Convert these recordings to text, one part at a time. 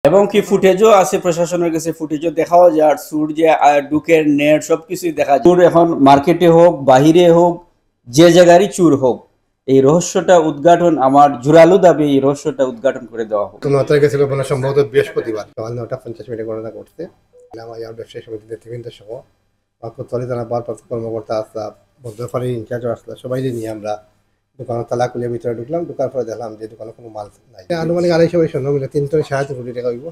এবং কি ফুটেজও আছে প্রশাসনের কাছে, ফুটেজও দেখাও যায়। আর সুর যে ডুকের নেট সবকিছুই দেখা যায়। চুর এখন মার্কেটে হোক বাহিরে হোক যে জায়গারই চুর হোক, এই রহস্যটা উদ্ঘাটন, আমার জোরালো দাবি এই রহস্যটা উদ্ঘাটন করে দেওয়া হোক। 9 তারিখে ছিল মানে সম্ভবত বৃহস্পতিবার সকাল 9:50 গণনা করতে আমার ব্যবসায়ী সমিতির নেতৃবৃন্দ সহ কোতোয়ালি থানা ভারপ্রাপ্ত কর্মকর্তা আসলা, বদ্ধফাড়ির ইনচার্জ আসলা, সবাই নিয়ে আমরা দোকানের তালা খুলে ভিতরে ঢুকলাম। ঢুকার পরে দেখলাম যে দোকানে কোনো মাল নাই। আনুমানিক 250 বাড়ি স্বর্ণ মূল্য 3 থেকে 3.5 কোটি টাকা হইব।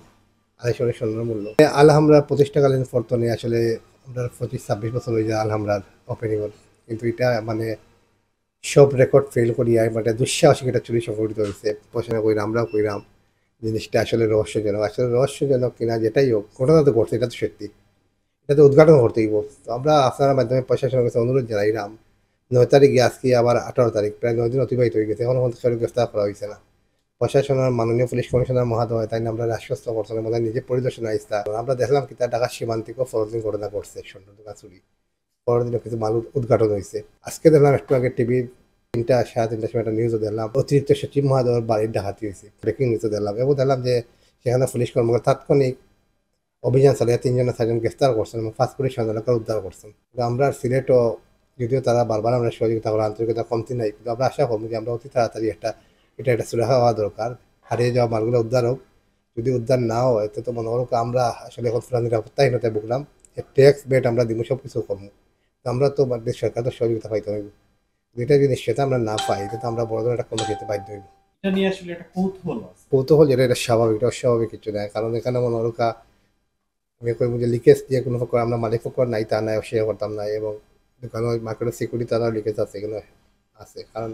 250 বাড়ি স্বর্ণ মূল্য আলহামরা প্রতিষ্ঠাকালীন ফর্তনে আসলে আমরা 25-26 বছর হয়ে যায় আলহামরার ওপেনিং, কিন্তু এটা মানে সব রেকর্ড ফেল করিয়া মানে দুঃসাহসিক একটা চুরি সংঘটিত হয়েছে। পয়সা কইরাম, আমরাও কইরাম। জিনিসটা আসলে রহস্যজনক, আসলে রহস্যজনক কিনা যেটাই হোক, ঘটনা তো ঘটছে, এটা তো সত্যি, এটা তো উদ্ঘাটন করতেই হোক। তো আমরা আপনার মাধ্যমে প্রশাসনের কাছে অনুরোধ জানাইলাম, 9 তারিখে আজকে আবার 18 তারিখ, প্রায় 9 দিন অতিবাহিত হয়ে গেছে, এখন কেউ গ্রেফতার করা হয়েছে না। প্রশাসনের মাননীয় পুলিশ কমিশনার মহোদয় তাই আমরা আশ্বস্ত করছেন, আমাদের নিজে পরিদর্শনে আসতা। আমরা দেখলাম কি তার ঢাকা সীমান্তিকও পরদিন ঘটনা ঘটছে, স্বর্ণ দোকান চুরি, পরদিনও কিছু মাল উদ্ঘাটন হয়েছে। আজকে দেখলাম একটু আগে টিভি 3:30 সময় একটা নিউজও দেখলাম, অতিরিক্ত সচিব মহোদয়ের বাড়ির ডাকাতি হয়েছে, ব্রেকিং নিউজও দেখলাম। এবং দেখলাম যে সেখানে পুলিশ কর্মকর্তা তাৎক্ষণিক অভিযান চালিয়ে 3-4জন গ্রেফতার করছেন এবং 5 কোটি সন্ধানকে উদ্ধার করছেন। আমরা সিলেটও যদিও তারা বারবার আমরা সহযোগিতা করার আন্তরিকতা কমতি নাই, কিন্তু আমরা আশা করবো যে আমরা অতি তাড়াতাড়ি এটা সুরাহা হওয়া দরকার, হারিয়ে যাওয়া মালগুলো উদ্ধার হোক। যদি উদ্ধার না হয় এতে তো মনে করো আমরা আসলে এখন পুরা নিরাপত্তাহীনতায় ভুগলাম। ট্যাক্স বেট আমরা দিব, সব কিছু করবো, আমরা তো সরকার তো সহযোগিতা পাইতে হইব। এটা যদি সেটা আমরা না পাই তো আমরা বড় ধরনের একটা কোনো খেতে বাধ্য হইব। এটা নিয়ে আসলে একটা কৌতূহল যেটা এটা স্বাভাবিক, এটা অস্বাভাবিক কিছু নয়। কারণ এখানে মনে করো আমি কইব যে লিকেজ দিয়ে কোনো প্রকার আমরা মালিক পক্ষ নাই তা নাই, অস্বীকার করতাম না। এবং দোকানে মার্কেটের সিকিউরিটি তারা লিকেজ আছে, এগুলো আছে, কারণ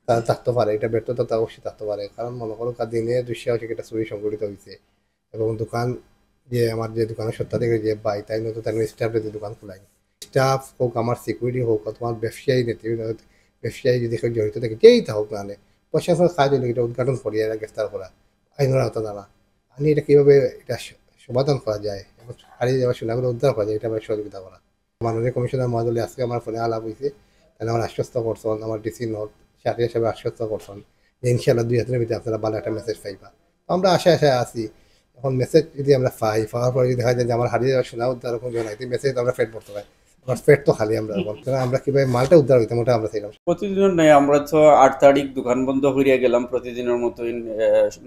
তারা থাকতে পারে, এটা ব্যর্থতা তা অবশ্যই থাকতে পারে। কারণ মনে করো দিনে দুঃসাহসিক একটা চুরি সংঘটিত হয়েছে এবং দোকান যে আমার যে দোকানের সত্ত্বাধিকারী যে ভাই তাই নতুন তাই স্টাফের যে দোকান খোলাই, স্টাফ হোক আমার সিকিউরিটি হোক তোমার ব্যবসায়ী ব্যবসায়ী যদি কেউ জড়িত থাকে যেই তা হোক, নাহলে প্রশাসনের কাজ হলে এটা উদ্ঘাটন করিয়া এরা গ্রেফতার করা, আইনের আওতা জানা আমি এটা কীভাবে এটা সমাধান করা যায় এবং হারিয়ে যাওয়া সুনাগুলো উদ্ধার করা যায়, এটা আমার সহযোগিতা করা। মাননীয় কমিশনার মহোদয় আজকে আমার ফোনে আলাপ হয়েছে, তাহলে আমার আশ্বস্ত করছেন, আমার ডিসি নোট সাথে হিসাবে আশ্বস্ত করছেন যে ইনশাআল্লাহ 2 হাজারের ভিতরে আপনারা ভালো একটা মেসেজ পাইবা। আমরা আশায় আছি। এখন মেসেজ যদি আমরা পাওয়ার পরে যদি দেখা যায় যে আমার হারিয়ে যাওয়া সোনা উদ্ধার কোনো জন্য মেসেজ আমরা ফেট পড়তে পারি, আমার ফেট তো খালি আমরা কীভাবে মালটা উদ্ধার হইতাম ওটা আমরা চাইলাম। প্রতিদিনের নয়, আমরা তো 8 তারিখ দোকান বন্ধ করিয়া গেলাম প্রতিদিনের মতোই।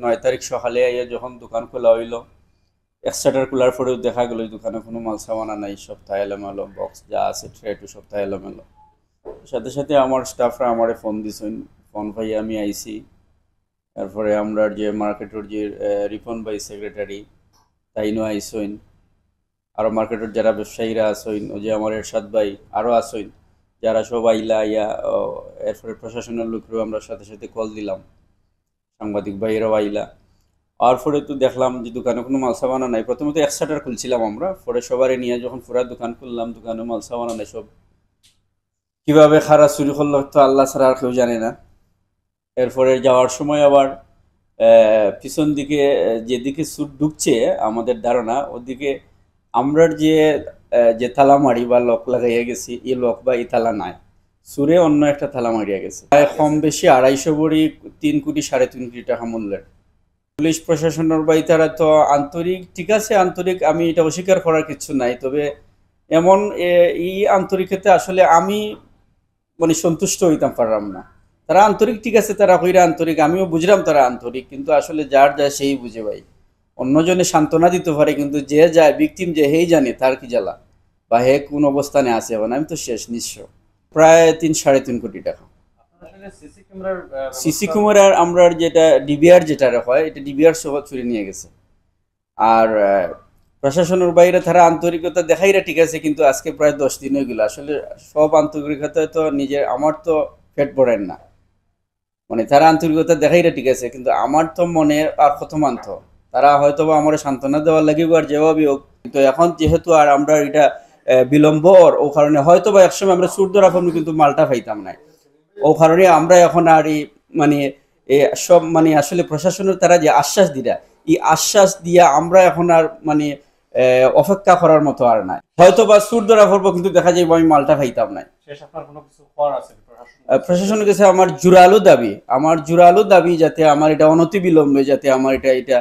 9 তারিখ সকালে আইয়া যখন দোকান খোলা হইল, এক্সট্রাটার খোলার পরেও দেখা গেল দোকানে কোনো মাল সামানা নাই, সপ্তাহ এলোমেলো, বক্স যা আছে ট্রে টু সপ্তাহ এলোমেলো। সাথে সাথে আমার স্টাফরা আমারে ফোন দিছেন, ফোন পাইয়া আমি আইসি। তারপরে আমরা যে মার্কেটের যে রিপন ভাই সেক্রেটারি তাইনও আইসইন, আরও মার্কেটের যারা ব্যবসায়ীরা আসইন, ও যে আমার এরশাদ ভাই আরও আসইন, যারা সব আইলা আইয়া। এরপরে প্রশাসনের লোকেরও আমরা সাথে সাথে কল দিলাম, সাংবাদিক ভাইয়েরাও আইলা। আর পরে তো দেখলাম যে দোকানে কোনো মাল সামানা নাই। প্রথমত এক শাটার খুলছিলাম আমরা, পরে সবারই নিয়ে যখন পুরা দোকান খুললাম, দোকানে মাল সামানা নাই। সব কীভাবে খারাপ চুরি করলো তো আল্লাহ ছাড়া আর কেউ জানে না। এরপরে যাওয়ার সময় আবার পিছন দিকে যেদিকে সুট ঢুকছে আমাদের ধারণা ওদিকে আমরার যে তালা মারি বা লক লাগাইয়া গেছি, এই লক বা এই তালা নাই, সুরে অন্য একটা তালা মারিয়া গেছে। কম বেশি 250 ভরি 3 কোটি 3.5 কোটি টাকা মূল্যের। পুলিশ প্রশাসনের বাই তারা তো আন্তরিক, ঠিক আছে আন্তরিক, আমি এটা অস্বীকার করার কিছু নাই। তবে এমন এই আন্তরিকতে আসলে আমি মানে সন্তুষ্ট হইতাম পারলাম না। তারা আন্তরিক, ঠিক আছে, তারা কইরা আন্তরিক, আমিও বুঝলাম তারা আন্তরিক, কিন্তু আসলে যার যায় সেই বুঝে ভাই। অন্যজনে সান্ত্বনা দিতে পারে, কিন্তু যে যায় ভিকটিম যে হেই জানে তার কি জ্বালা বা হে কোন অবস্থানে আছে। এখন আমি তো শেষ নিঃস্ব। প্রায় 3-3.5 কোটি টাকা। সিসি ক্যামেরার আমরা যেটা ডিবিআর যেটা হয়, এটা ডিবিআর সহ চুরি নিয়ে গেছে। আর প্রশাসনের বাইরে তারা আন্তরিকতা দেখাইরা ঠিক আছে, কিন্তু আজকে প্রায় 10 দিন হয়ে গেল। আসলে সব আন্তরিকতা তো নিজের, আমার তো পেট ভরেন না, মানে তারা আন্তরিকতা দেখাইরা ঠিক আছে, কিন্তু আমার তো মনে আর কত মানত। তারা হয়তো বা আমার সান্ত্বনা দেওয়ার লাগিব আর যেভাবেই হোক, কিন্তু এখন যেহেতু আর আমরা এটা বিলম্ব ও কারণে হয়তো বা একসময় আমরা চুর ধরা পড়বো কিন্তু মালটা পাইতাম না। ও কারণে আমরা এখন আর এই মানে সব মানে আসলে প্রশাসনের তারা যে আশ্বাস দিরা, এই আশ্বাস দিয়া আমরা এখন আর মানে অপেক্ষা করার মতো আর নাই। হয়তো বা চুর ধরা পড়বো কিন্তু দেখা যাবে আমি মালটা খাইতাম না। প্রশাসনের কাছে আমার জোরালো দাবি যাতে আমার এটা অনতি বিলম্বে যাতে আমার এটা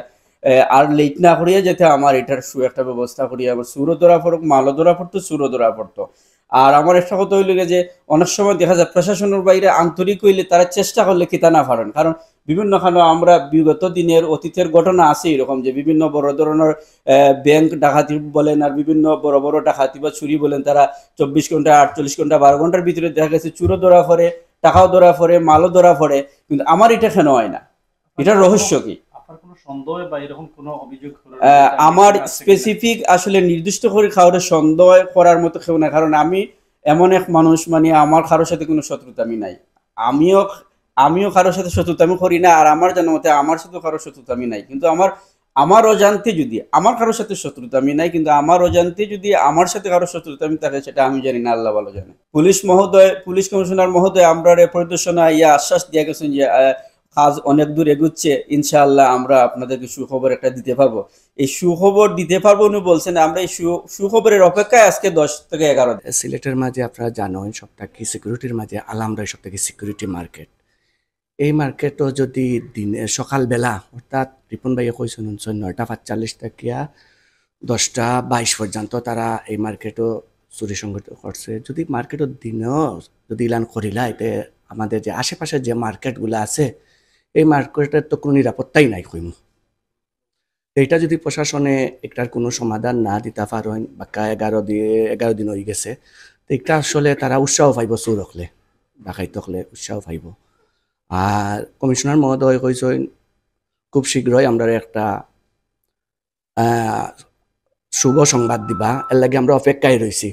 আর লেট না করিয়া যেতে আমার এটার একটা ব্যবস্থা করিয়া আমার সুরও ধরা পড়ুক, মালও ধরা পড়তো, সুরও ধরা পড়তো। আর আমার একটা কথা হইল যে অনেক সময় দেখা যায় প্রশাসনের বাইরে আন্তরিক হইলে তারা চেষ্টা করলে কিতা না পারেন, কারণ বিভিন্ন খানে আমরা বিগত দিনের অতীতের ঘটনা আছে এরকম যে বিভিন্ন বড় ধরনের ব্যাংক ডাকাতি বলেন আর বিভিন্ন বড় বড় ডাকাতি বা চুরি বলেন, তারা 24 ঘন্টা 48 ঘন্টা 12 ঘন্টার ভিতরে দেখা গেছে চুরও ধরা পড়ে, টাকাও ধরা পড়ে, মালও ধরা পড়ে। কিন্তু আমার এটা কেন হয় না, এটার রহস্য কি? আপনার কোনো সন্দেহ বা এরকম কোনো অভিযোগ আমার স্পেসিফিক আসলে নির্দিষ্ট করে কাউরে সন্দেহ করার মতো কেউ না, কারণ আমি এমন এক মানুষ, মানে আমার কারোর সাথে কোনো শত্রুতামি নাই। আমিও আমিও কারোর সাথে শত্রুতামি করি না, আর আমার জানার মতে আমার সাথে কারোর শত্রুতামি নাই। কিন্তু আমার অজান্তে যদি আমার কারোর সাথে শত্রুতামি নাই, কিন্তু আমার অজান্তে যদি আমার সাথে কারোর শত্রুতামি থাকে সেটা আমি জানি না, আল্লাহ ভালো জানে। পুলিশ কমিশনার মহোদয় আমরা পরিদর্শনে ইয়া আশ্বাস দিয়ে গেছেন যে কাজ অনেক দূর এগুচ্ছে, ইনশাআল্লাহ আমরা আপনাদেরকে সুখবর একটা দিতে পারবো। এই সুখবর দিতে পারবো উনি বলছেন, আমরা এই সুখবরের অপেক্ষায় আজকে 10 থেকে 11 দিন। সিলেটের মাঝে আপনারা জানেন সবটাকে সিকিউরিটির মাঝে আলামরা সবটাকে সিকিউরিটি মার্কেট। এই মার্কেটও যদি দিনে সকালবেলা অর্থাৎ রিপন ভাইয়ে কইছেন 9:45 থেকে 10:22 পর্যন্ত তারা এই মার্কেটও চুরি সংগঠিত করছে। যদি মার্কেটও দিনেও যদি ইলান করিলা, এতে আমাদের যে আশেপাশে যে মার্কেটগুলো আছে এই মার্কেটের তো কোনো নিরাপত্তাই নাই কইম। এইটা যদি প্রশাসনে একটার কোনো সমাধান না দিতে পারেন, বাক্কা 11 দিন হয়ে গেছে, তো এটা আসলে তারা উৎসাহ পাইব, চোর হকলে ডাকাইত হকলে উৎসাহ পাইব। আর কমিশনার মহোদয় কইছেন খুব শীঘ্রই আমরা একটা শুভ সংবাদ দিবা, এর লাগে আমরা অপেক্ষায় রয়েছি।